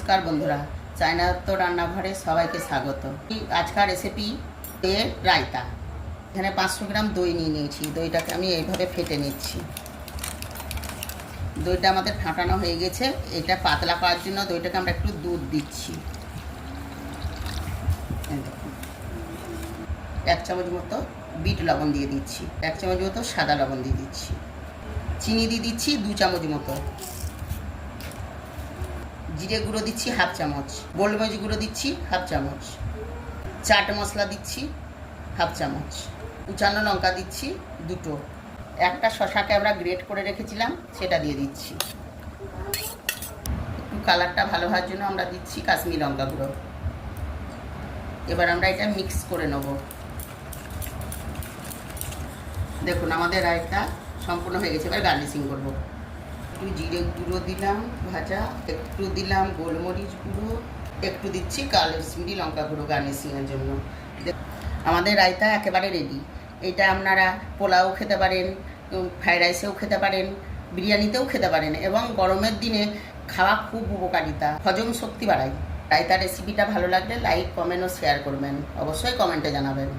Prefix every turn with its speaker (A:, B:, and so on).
A: নমস্কার বন্ধুরা, চায়না তো রান্নাঘরে সবাইকে স্বাগত। আজকার রেসিপি রায়তা। এখানে 500 গ্রাম দই নিয়ে নিয়েছি। দইটাকে আমি এইভাবে ফেটে নিচ্ছি। দইটা আমাদের ফাটানো হয়ে গেছে। এটা পাতলা করার জন্য দইটাকে আমরা একটু দুধ দিচ্ছি। 1 চামচ মতো বিট লবণ দিয়ে দিচ্ছি, 1 চামচ মতো সাদা লবণ দিয়ে দিচ্ছি, চিনি দিয়ে দিচ্ছি 2 চামচ মতো, জিরে গুঁড়ো দিচ্ছি 1/2 চামচ, গোলমরিচ গুঁড়ো দিচ্ছি 1/2 চামচ, চাট মশলা দিচ্ছি 1/2 চামচ, কুচানো লঙ্কা দিচ্ছি 2টো, একটা শশাকে আমরা গ্রেট করে রেখেছিলাম সেটা দিয়ে দিচ্ছি। একটু কালারটা ভালো হওয়ার জন্য আমরা দিচ্ছি কাশ্মীরি লঙ্কা গুঁড়ো। এবার আমরা এটা মিক্স করে নেব। দেখুন আমাদের রায়তা সম্পূর্ণ হয়ে গেছে। এবার গার্নিশিং করব। একটু জিরে গুঁড়ো দিলাম ভাজা, একটু দিলাম গোলমরিচ গুঁড়ো, একটু দিচ্ছি কাশ্মীরি লঙ্কা গুঁড়ো গার্নিশিংয়ের জন্য। আমাদের রায়তা একেবারে রেডি। এটা আপনারা পোলাও খেতে পারেন, ফ্রাইড রাইসেও খেতে পারেন, বিরিয়ানিতেও খেতে পারেন এবং গরমের দিনে খাওয়া খুব উপকারিতা, হজম শক্তি বাড়ায়। রায়তা রেসিপিটা ভালো লাগলে লাইক, কমেন্ট ও শেয়ার করবেন। অবশ্যই কমেন্টে জানাবেন।